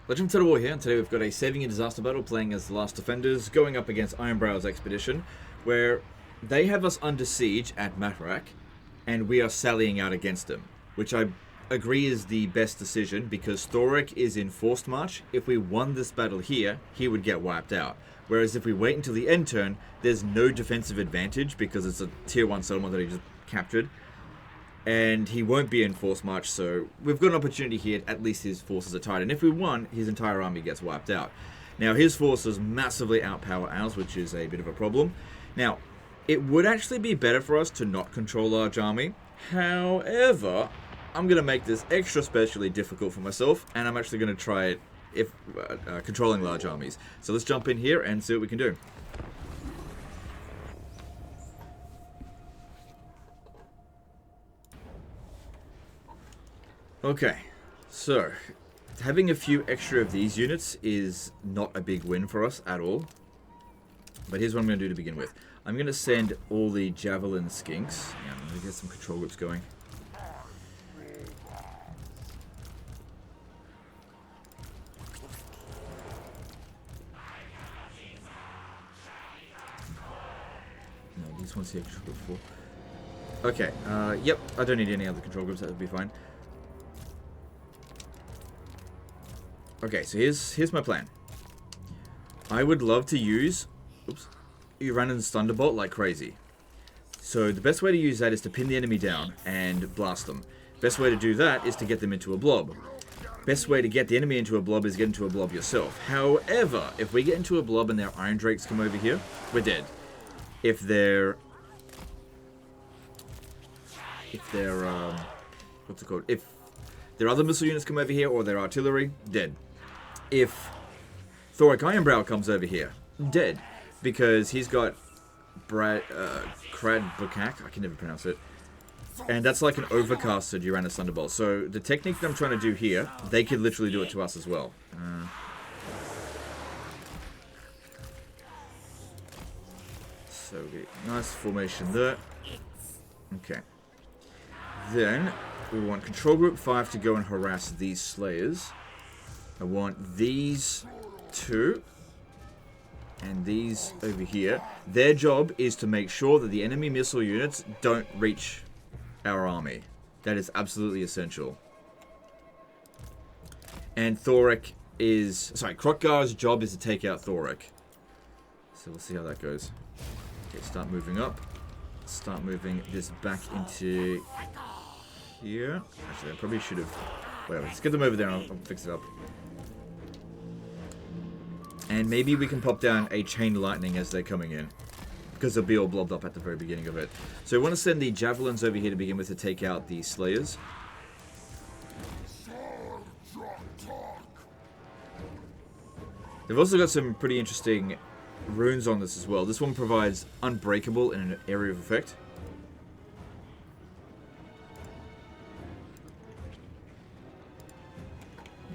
Legend of Total War here, and today we've got a saving and disaster battle playing as the Last Defenders, going up against Ironbrow's expedition, where they have us under siege at Matrak, and we are sallying out against them, which I agree is the best decision, because Thorek is in forced march. If we won this battle here, he would get wiped out. Whereas if we wait until the end turn, there's no defensive advantage, because it's a tier 1 settlement that he just captured. And he won't be in forced march, so we've got an opportunity here. At least his forces are tied, and if we won, his entire army gets wiped out. Now, his forces massively outpower ours, which is a bit of a problem. Now, it would actually be better for us to not control large army. However, I'm going to make this extra specially difficult for myself, and I'm actually going to try it if controlling large armies. So let's jump in here and see what we can do. Okay, so having a few extra of these units is not a big win for us at all. But here's what I'm going to do to begin with. I'm going to send all the javelin skinks. Yeah, I'm going to get some control groups going. No, these ones here control group 4. Okay, yep, I don't need any other control groups, that would be fine. Okay, so here's my plan. I would love to use Uranus Thunderbolt like crazy. So the best way to use that is to pin the enemy down and blast them. Best way to do that is to get them into a blob. Best way to get the enemy into a blob is get into a blob yourself. However, if we get into a blob and their Iron Drakes come over here, we're dead. If they're what's it called? If their other missile units come over here or their artillery, dead. If Thorek Ironbrow comes over here, dead. Because he's got Krad Bukak, I can never pronounce it. And that's like an overcasted Uranus Thunderbolt. So the technique that I'm trying to do here, they could literally do it to us as well. So nice formation there. Okay. Then we want Control Group 5 to go and harass these Slayers. I want these two and these over here. Their job is to make sure that the enemy missile units don't reach our army. That is absolutely essential. And Krokgar's job is to take out Thorek. So we'll see how that goes. Okay, start moving up. Start moving this back into here. Actually, I probably should have... Wait, let's get them over there and I'll fix it up. And maybe we can pop down a chain lightning as they're coming in, because they'll be all blobbed up at the very beginning of it. So we want to send the javelins over here to begin with to take out the Slayers. They've also got some pretty interesting runes on this as well. This one provides Unbreakable in an area of effect.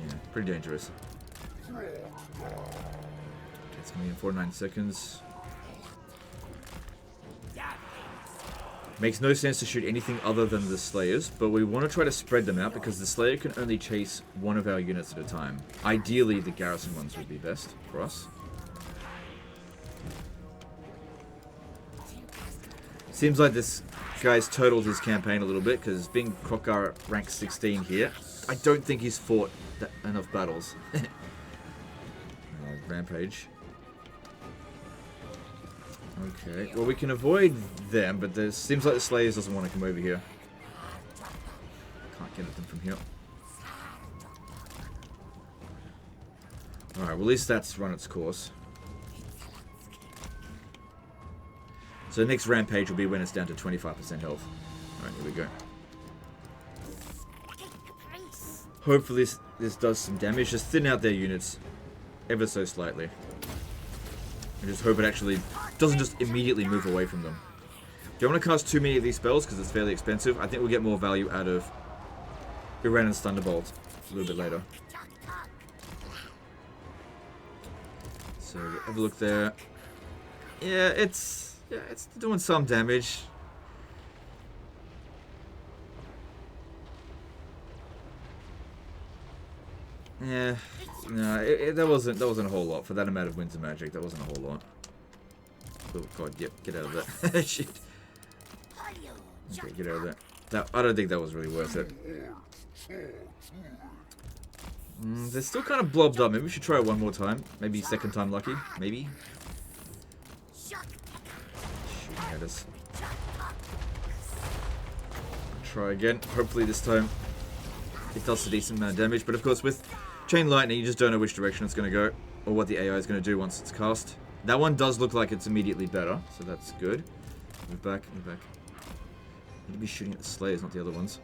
Yeah, pretty dangerous. It's coming in 49 seconds. Makes no sense to shoot anything other than the Slayers, but we want to try to spread them out because the Slayer can only chase one of our units at a time. Ideally, the garrison ones would be best for us. Seems like this guy's totaled his campaign a little bit, because being Krokgar at rank 16 here, I don't think he's fought enough battles. Rampage. Okay, well we can avoid them, but there seems like the Slayers doesn't want to come over here. Can't get at them from here. Alright, well at least that's run its course. So the next rampage will be when it's down to 25% health. Alright, here we go. Hopefully this does some damage. Just thin out their units ever so slightly. I just hope it actually doesn't just immediately move away from them. Don't want to cast too many of these spells because it's fairly expensive. I think we'll get more value out of Uranus Thunderbolt a little bit later. So have a look there. Yeah, it's doing some damage. Yeah, No, that wasn't a whole lot for that amount of winds of magic. That wasn't a whole lot. Oh god, yep, get out of that. Shit. Okay, get out of that. I don't think that was really worth it. They're still kind of blobbed up. Maybe we should try it one more time. Maybe second time lucky. Maybe. Shooting at us. Try again. Hopefully this time it does a decent amount of damage. But of course with Chain Lightning you just don't know which direction it's going to go. Or what the AI is going to do once it's cast. That one does look like it's immediately better. So that's good. Move back, move back. I need to be shooting at the Slayers, not the other ones.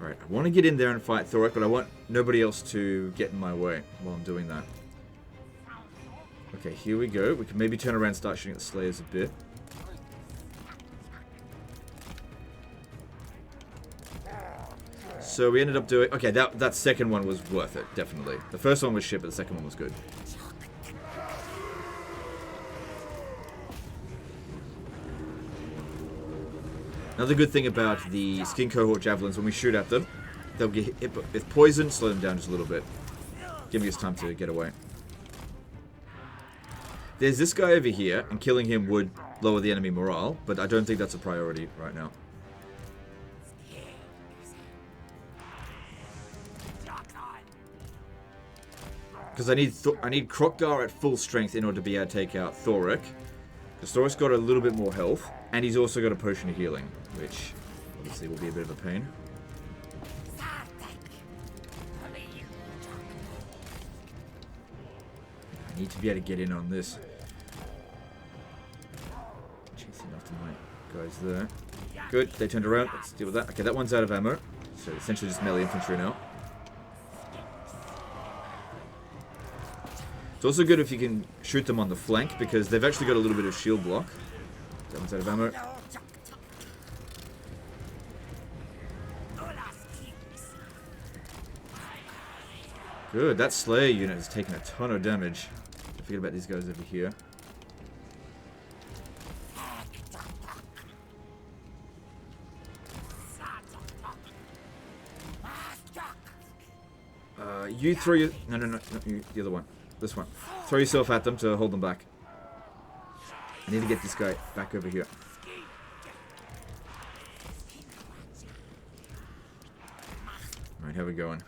Alright, I want to get in there and fight Thorek, but I want nobody else to get in my way while I'm doing that. Okay, here we go. We can maybe turn around and start shooting at the Slayers a bit. So we ended up doing... Okay, that second one was worth it, definitely. The first one was shit, but the second one was good. Another good thing about the Skin Cohort Javelins, when we shoot at them, they'll get hit with poison, slow them down just a little bit. Giving us time to get away. There's this guy over here, and killing him would lower the enemy morale, but I don't think that's a priority right now. Because I need Krokgar at full strength in order to be able to take out Thorek. Because Thorek's got a little bit more health, and he's also got a potion of healing, which obviously will be a bit of a pain. I need to be able to get in on this. Chasing after my guys there. Good, they turned around. Let's deal with that. Okay, that one's out of ammo. So essentially just melee infantry now. It's also good if you can shoot them on the flank, because they've actually got a little bit of shield block. That one's out of ammo. Good, that Slayer unit has taken a ton of damage. Don't forget about these guys over here. You throw your... No, you, the other one. This one. Throw yourself at them to hold them back. I need to get this guy back over here. Alright, how are we going?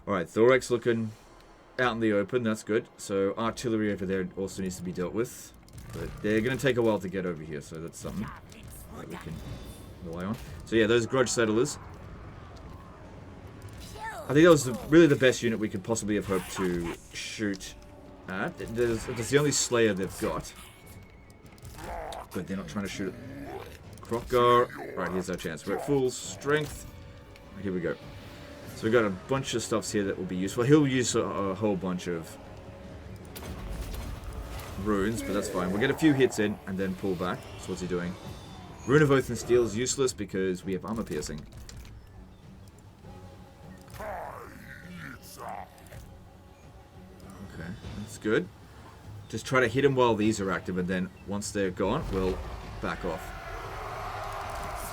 Alright, Thorek's looking out in the open. That's good. So artillery over there also needs to be dealt with. But they're going to take a while to get over here, so that's something that we can rely on. So yeah, those Grudge Settlers. I think that was really the best unit we could possibly have hoped to shoot at. That's the only Slayer they've got. But they're not trying to shoot at Krokgar. Right, here's our chance. We're at full strength. Right, here we go. So we've got a bunch of stuffs here that will be useful. He'll use a whole bunch of runes, but that's fine. We'll get a few hits in and then pull back. So what's he doing? Rune of Oath and Steel is useless because we have armor piercing. Okay, that's good. Just try to hit them while these are active, and then once they're gone, we'll back off.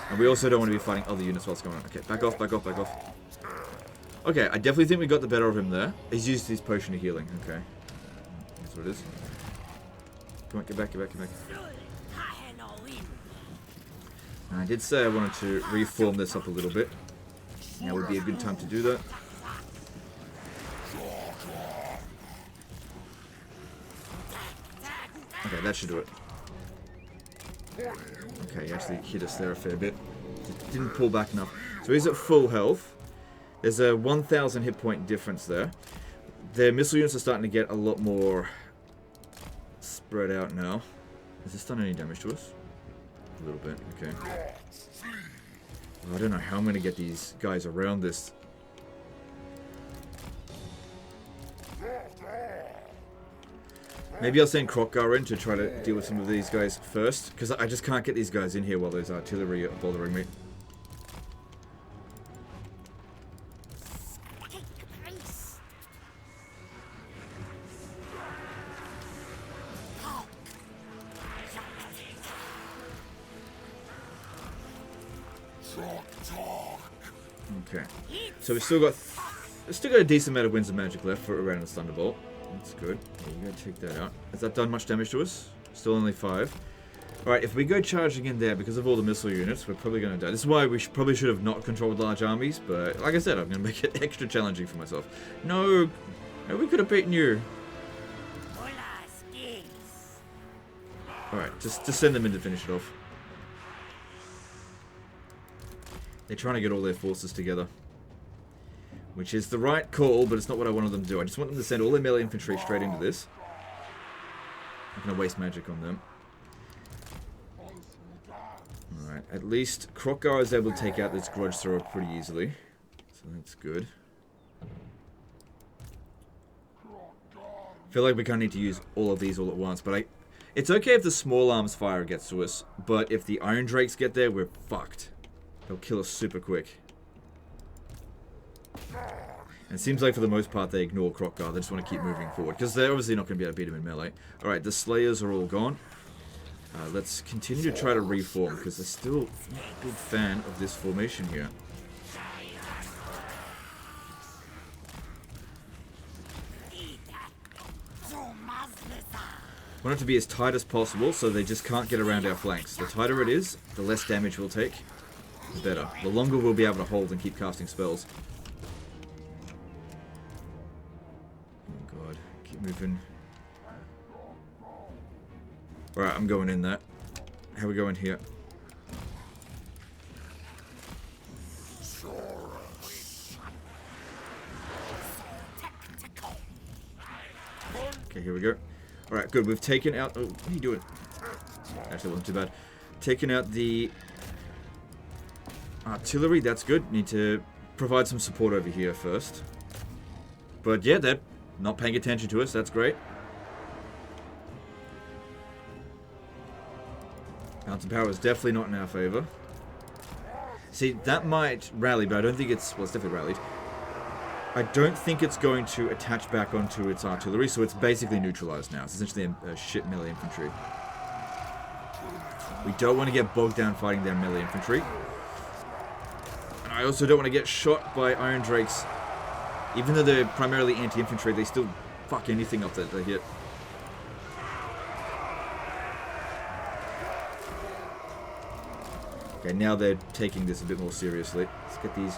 And we also don't want to be fighting other units while it's going on. Okay, back off, back off, back off. Okay, I definitely think we got the better of him there. He's used his potion of healing. Okay. That's what it is. Come on, get back, get back, get back. And I did say I wanted to reform this up a little bit. Now would be a good time to do that. Okay, that should do it. Okay, he actually hit us there a fair bit. Didn't pull back enough. So he's at full health. There's a 1,000 hit point difference there. Their missile units are starting to get a lot more spread out now. Has this done any damage to us? A little bit, okay. I don't know how I'm going to get these guys around this. Maybe I'll send Krokgar in to try to deal with some of these guys first, because I just can't get these guys in here while there's artillery are bothering me. Okay, so we've still got still got a decent amount of winds of magic left for around the Thunderbolt. That's good. Yeah, you gotta take that out. Has that done much damage to us? Still only 5. Alright, if we go charging in there because of all the missile units, we're probably gonna die. This is why we probably should have not controlled large armies, but like I said, I'm gonna make it extra challenging for myself. No! No, we could have beaten you! Alright, just send them in to finish it off. They're trying to get all their forces together. Which is the right call, but it's not what I wanted them to do. I just want them to send all their melee infantry straight into this. I'm going to waste magic on them. Alright, at least Krokgar is able to take out this grudge thrower pretty easily. So that's good. I feel like we kind of need to use all of these all at once, but it's okay if the small arms fire gets to us, but if the Iron Drakes get there, we're fucked. They'll kill us super quick. And it seems like for the most part they ignore Krokgar, they just want to keep moving forward, because they're obviously not going to be able to beat him in melee. Alright, the Slayers are all gone. Let's continue to try to reform, because they're still not a big fan of this formation here. I want it to be as tight as possible so they just can't get around our flanks. The tighter it is, the less damage we'll take, the better. The longer we'll be able to hold and keep casting spells. Oh god, keep moving. Alright, I'm going in there. How are we going here? Okay, here we go. Alright, good. We've taken out... Oh, what are you doing? Actually, it wasn't too bad. Taken out the artillery. That's good. Need to provide some support over here first. But yeah, they're not paying attention to us. That's great. Mountain power is definitely not in our favor. See, that might rally, but I don't think it's... Well, it's definitely rallied. I don't think it's going to attach back onto its artillery, so it's basically neutralized now. It's essentially a shit melee infantry. We don't want to get bogged down fighting their melee infantry. And I also don't want to get shot by Iron Drakes. Even though they're primarily anti-infantry, they still fuck anything up that they hit. Okay, now they're taking this a bit more seriously. Let's get these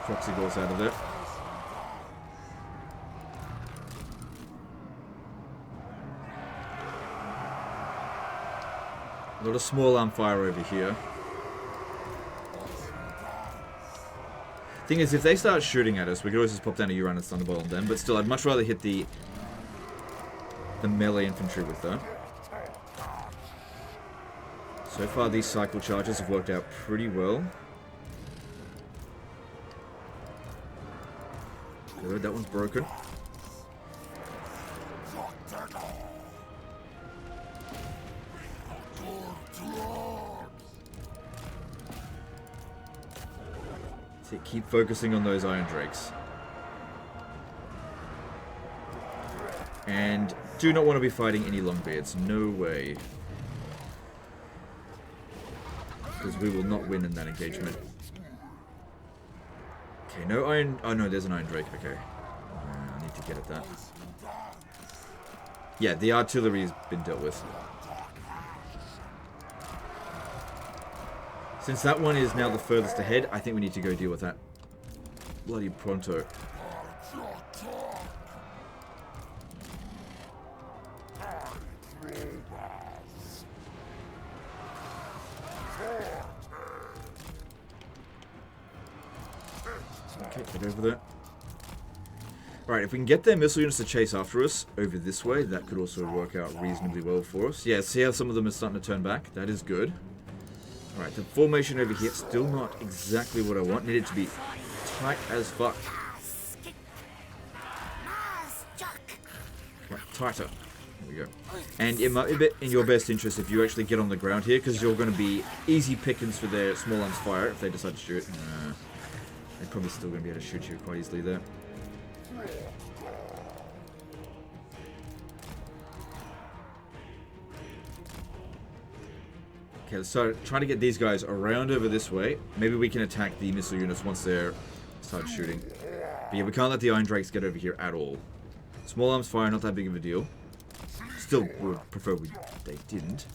Proxygors out of there. A lot of small arm fire over here. Thing is, if they start shooting at us, we could always just pop down a Uranus Thunderbolt on them, but still, I'd much rather hit the melee infantry with that. So far, these cycle charges have worked out pretty well. Good, that one's broken. Keep focusing on those Iron Drakes. And do not want to be fighting any Longbeards. No way. Because we will not win in that engagement. Okay, no Iron... Oh no, there's an Iron Drake. Okay. I need to get at that. Yeah, the artillery has been dealt with. Since that one is now the furthest ahead, I think we need to go deal with that bloody pronto. Okay, get over there. Alright, if we can get their missile units to chase after us over this way, that could also work out reasonably well for us. Yeah, see how some of them are starting to turn back? That is good. Alright, the formation over here, still not exactly what I want. Need it to be tight as fuck. Right, tighter. There we go. And it might be in your best interest if you actually get on the ground here, because you're going to be easy pickings for their small arms fire if they decide to shoot. They're probably still going to be able to shoot you quite easily there. Okay, let's start trying to get these guys around over this way. Maybe we can attack the missile units once they're started shooting. But yeah, we can't let the Iron Drakes get over here at all. Small arms fire, not that big of a deal. Still would prefer they didn't.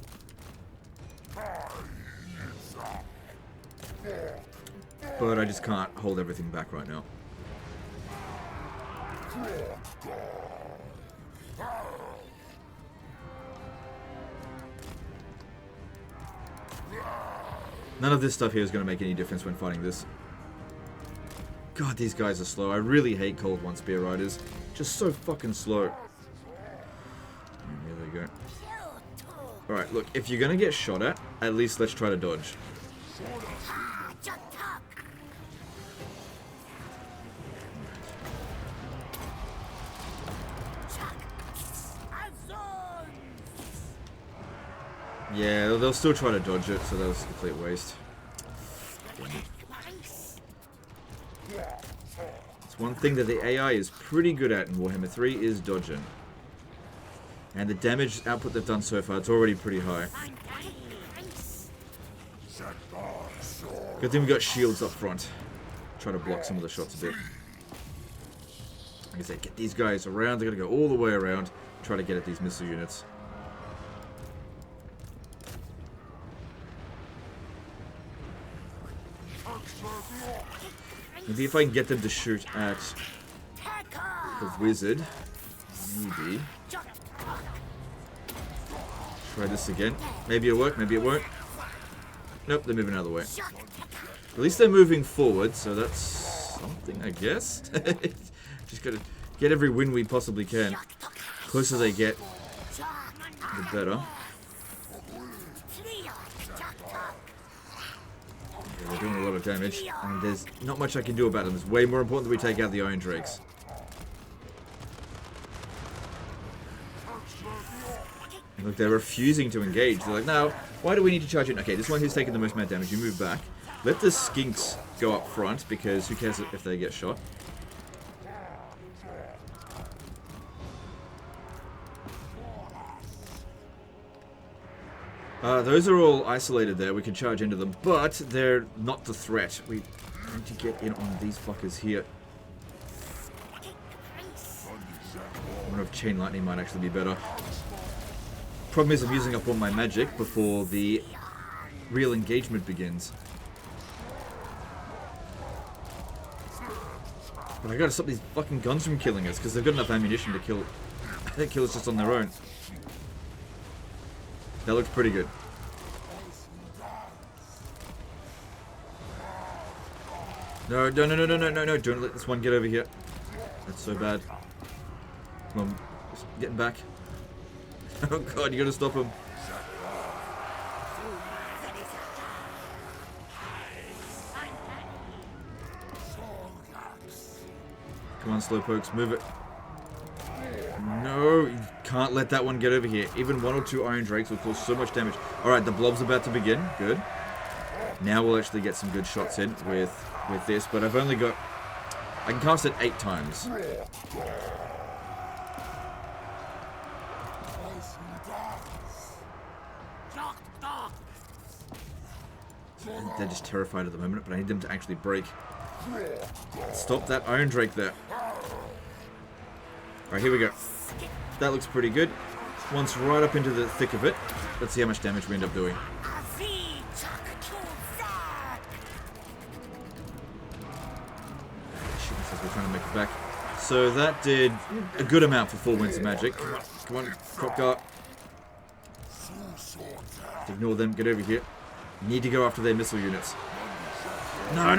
But I just can't hold everything back right now. None of this stuff here is going to make any difference when fighting this. God, these guys are slow. I really hate Cold One Spear Riders. Just so fucking slow. Here they go. Alright, look, if you're going to get shot at least let's try to dodge. Yeah, they'll still try to dodge it, so that was a complete waste. It's one thing that the AI is pretty good at in Warhammer 3 is dodging. And the damage output they've done so far, it's already pretty high. Good thing we got shields up front. Try to block some of the shots a bit. Like I said, get these guys around, they're going to go all the way around, try to get at these missile units. Maybe if I can get them to shoot at the wizard, maybe. Try this again. Maybe it'll work, maybe it won't. Nope, they're moving out of the way. At least they're moving forward, so that's something, I guess. Just gotta get every win we possibly can. The closer they get, the better. They're doing a lot of damage, and there's not much I can do about them. It's way more important that we take out the Iron Drakes. And look, they're refusing to engage. They're like, no, why do we need to charge in? Okay, this one who's taking the most amount of damage, you move back. Let the skinks go up front, because who cares if they get shot. Those are all isolated there. We can charge into them, but they're not the threat. We need to get in on these fuckers here. I wonder if Chain Lightning might actually be better. Problem is I'm using up all my magic before the real engagement begins. But I gotta stop these fucking guns from killing us, because they've got enough ammunition to kill us just on their own. That looks pretty good. No, don't let this one get over here. That's so bad. Come on, just getting back. Oh god, you gotta stop him. Come on, slowpokes, move it. No, you can't let that one get over here. Even one or two Iron Drakes will cause so much damage. Alright, the blob's about to begin. Good. Now we'll actually get some good shots in with this, but I've only got... I can cast it 8 times. They're just terrified at the moment, but I need them to actually break. Stop that Iron Drake there. Alright, here we go. That looks pretty good. Once right up into the thick of it. Let's see how much damage we end up doing. We're trying to make it back. So that did a good amount for 4 Winds of Magic. Come on, Cropguard. Ignore them, get over here. Need to go after their missile units. No.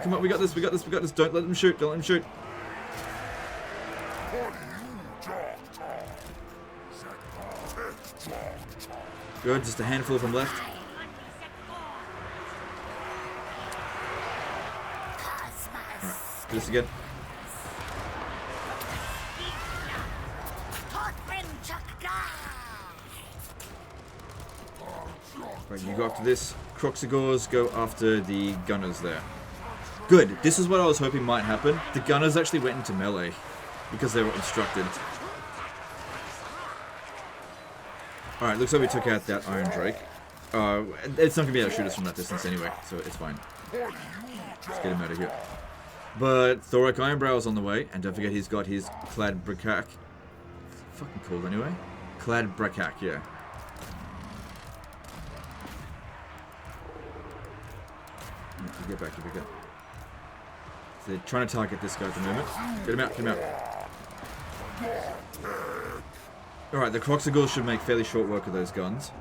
Come on, we got this. Don't let them shoot, Good, just a handful of them left. Alright, do this again. Right, you go after this. Croxigors go after the gunners there. Good, this is what I was hoping might happen. The gunners actually went into melee because they were obstructed. Alright, looks like we took out that Iron Drake. It's not going to be able to shoot us from that distance anyway, so it's fine. Let's get him out of here. But Thorek Ironbrow's on the way, and don't forget he's got his Clad Brakak. What's it fucking called anyway? Clad Brakak, yeah. Get back, get back up. So they're trying to target this guy at the moment. Get him out, get him out. Alright, the Croxagors should make fairly short work of those guns.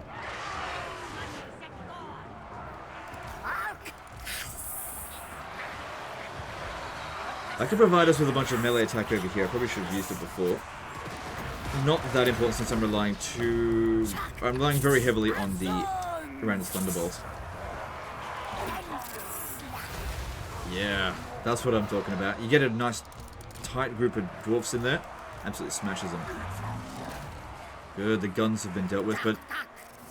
I could provide us with a bunch of melee attack over here. I probably should have used it before. Not that important since I'm relying very heavily on the Uranus Thunderbolt. Yeah, that's what I'm talking about. You get a nice tight group of dwarfs in there. Absolutely smashes them. Good, the guns have been dealt with, but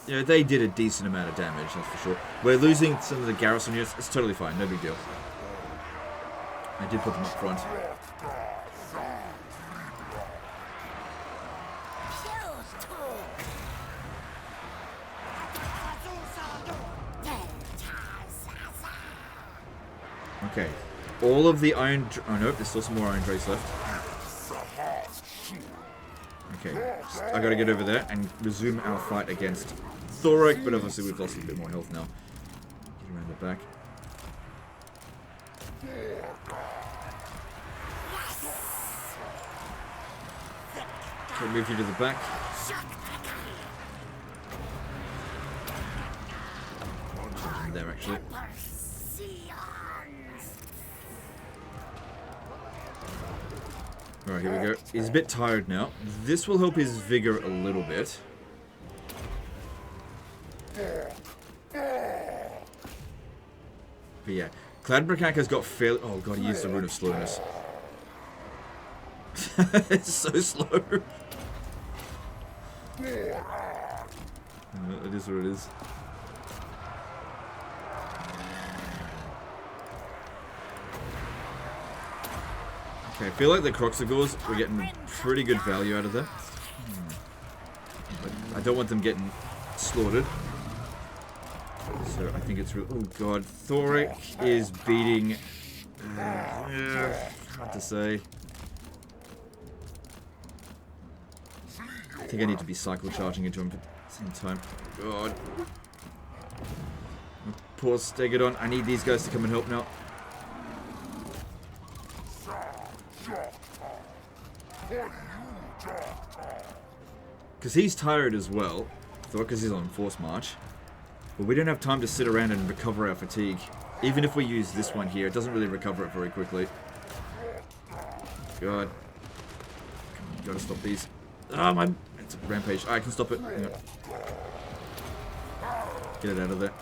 you know, they did a decent amount of damage, that's for sure. We're losing some of the garrison units. It's totally fine, no big deal. I did put them up front. Okay, all of the iron... Oh no, there's still some more iron trays left. Okay, I gotta get over there and resume our fight against Thorek, but obviously we've lost a bit more health now. Get around the back. Okay, move you to the back. There, actually. Alright, here we go. He's a bit tired now. This will help his vigor a little bit. But yeah, Cladbrakak has got fairly... Oh god, he used the Rune of Slowness. It's so slow. It is what it is. Okay, I feel like the Croxagors, we're getting pretty good value out of them. But I don't want them getting slaughtered. So I think it's really... Oh god, Thorek is beating... hard to say. I think I need to be cycle charging into him at the same time. God. Poor Stegodon. I need these guys to come and help now. Because he's tired as well. Thorek is on force march. But we don't have time to sit around and recover our fatigue. Even if we use this one here, it doesn't really recover it very quickly. God. Gotta stop these. Ah, my... It's a rampage. I can stop it. Yeah. Get it out of there.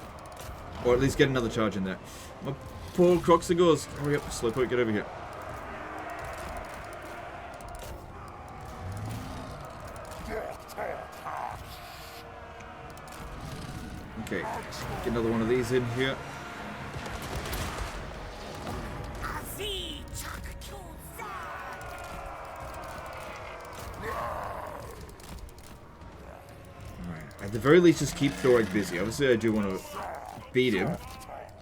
Or at least get another charge in there. My poor Croxagors. Hurry up, Slowpoke, get over here. Okay, get another one of these in here. At the very least, just keep Thorek busy. Obviously, I do want to beat him,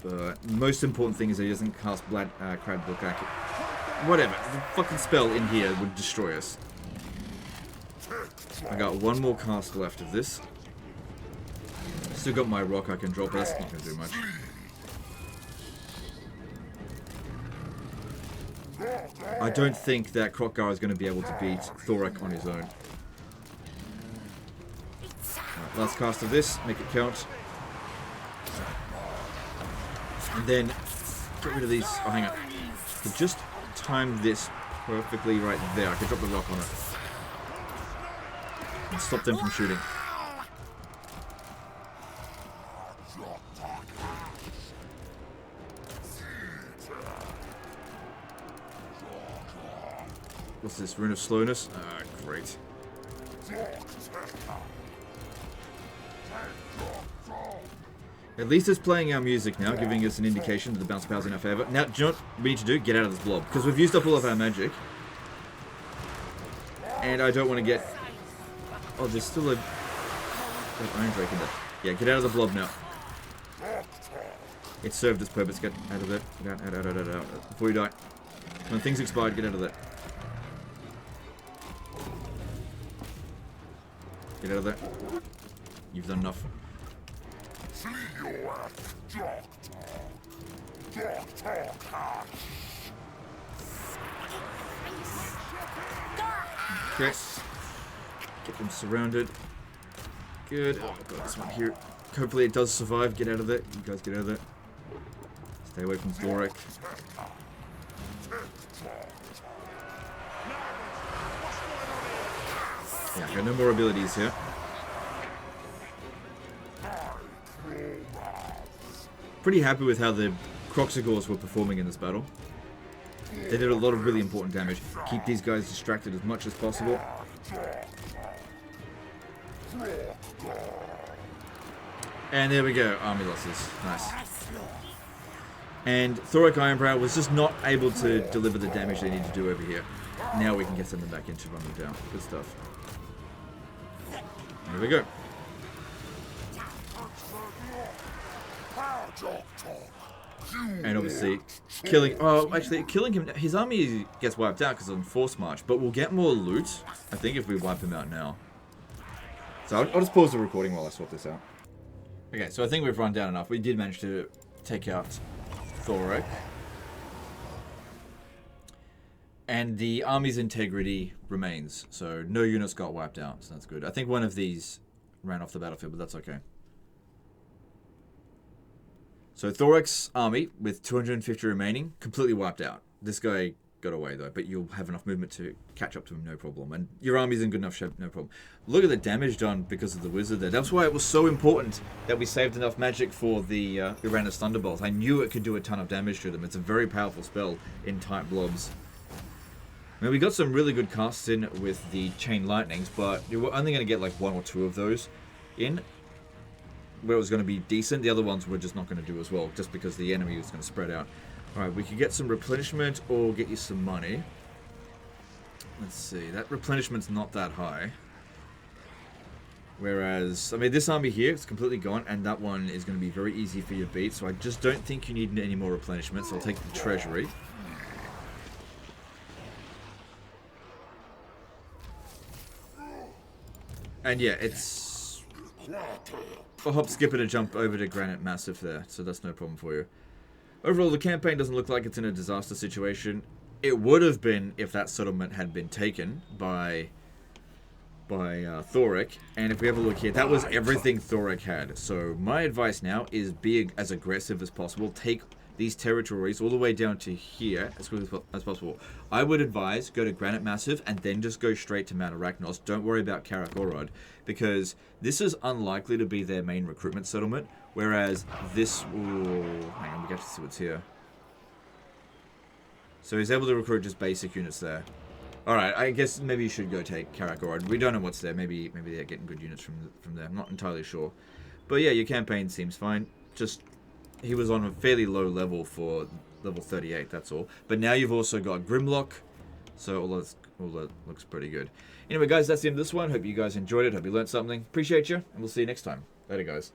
but the most important thing is that he doesn't cast Crab Book Accurate. Whatever, the fucking spell in here would destroy us. I got one more cast left of this. Still got my rock I can drop, but that's not going to do much. I don't think that Krokgar is going to be able to beat Thorek on his own. Last cast of this, make it count. And then get rid of these. Oh, hang on. I could just time this perfectly right there. I could drop the rock on it. And stop them from shooting. What's this? Rune of Slowness? Ah, great. At least it's playing our music now, giving us an indication that the bounce power's in our favour. Now, do you know what we need to do? Get out of this blob. Because we've used up all of our magic. And I don't want to get... Oh, there's still a... Iron Drake in there. Yeah, get out of the blob now. It served its purpose. Get out of it. Get out, out, out, out, out, out. Before you die. When things expired, get out of there. Get out of there. You've done enough. Okay. Get them surrounded. Good. Oh, I've got this one here. Hopefully it does survive. Get out of there. You guys get out of there. Stay away from Thorek. Yeah, I got no more abilities here. Pretty happy with how the Croxigors were performing in this battle. They did a lot of really important damage. Keep these guys distracted as much as possible. And there we go, army losses. Nice. And Thorek Ironbrow was just not able to deliver the damage they need to do over here. Now we can get something back into run them down. Good stuff. There we go. And obviously, killing... Oh, actually, killing him... His army gets wiped out because of force march, but we'll get more loot, I think, if we wipe him out now. So I'll just pause the recording while I sort this out. Okay, so I think we've run down enough. We did manage to take out Thorek. And the army's integrity remains, so no units got wiped out, so that's good. I think one of these ran off the battlefield, but that's okay. So Thorek's army, with 250 remaining, completely wiped out. This guy got away, though, but you'll have enough movement to catch up to him, no problem. And your army's in good enough shape, no problem. Look at the damage done because of the wizard there. That's why it was so important that we saved enough magic for the Uranus Thunderbolt. I knew it could do a ton of damage to them. It's a very powerful spell in tight blobs. Now, we got some really good casts in with the Chain Lightnings, but you were only going to get like 1 or 2 of those in, where it was going to be decent. The other ones were just not going to do as well, just because the enemy was going to spread out. Alright, we could get some replenishment or get you some money. Let's see, that replenishment's not that high. Whereas, I mean, this army here is completely gone, and that one is going to be very easy for you to beat, so I just don't think you need any more replenishment, so I'll take the treasury. And yeah, it's a hop, skip, and a jump over to Granite Massive there, so that's no problem for you. Overall, the campaign doesn't look like it's in a disaster situation. It would have been if that settlement had been taken by Thorek. And if we have a look here, that was everything Thorek had. So my advice now is be as aggressive as possible. Take these territories all the way down to here as quickly as possible. I would advise go to Granite Massive and then just go straight to Mount Arachnos. Don't worry about Karakorod, because this is unlikely to be their main recruitment settlement, whereas this will... Hang on, we get to see what's here. So he's able to recruit just basic units there. Alright, I guess maybe you should go take Karakorod. We don't know what's there. Maybe they're getting good units from there. I'm not entirely sure. But yeah, your campaign seems fine. Just... He was on a fairly low level for level 38, that's all. But now you've also got Grimlock, so all that looks pretty good. Anyway, guys, that's the end of this one. Hope you guys enjoyed it. Hope you learned something. Appreciate you, and we'll see you next time. Later, guys.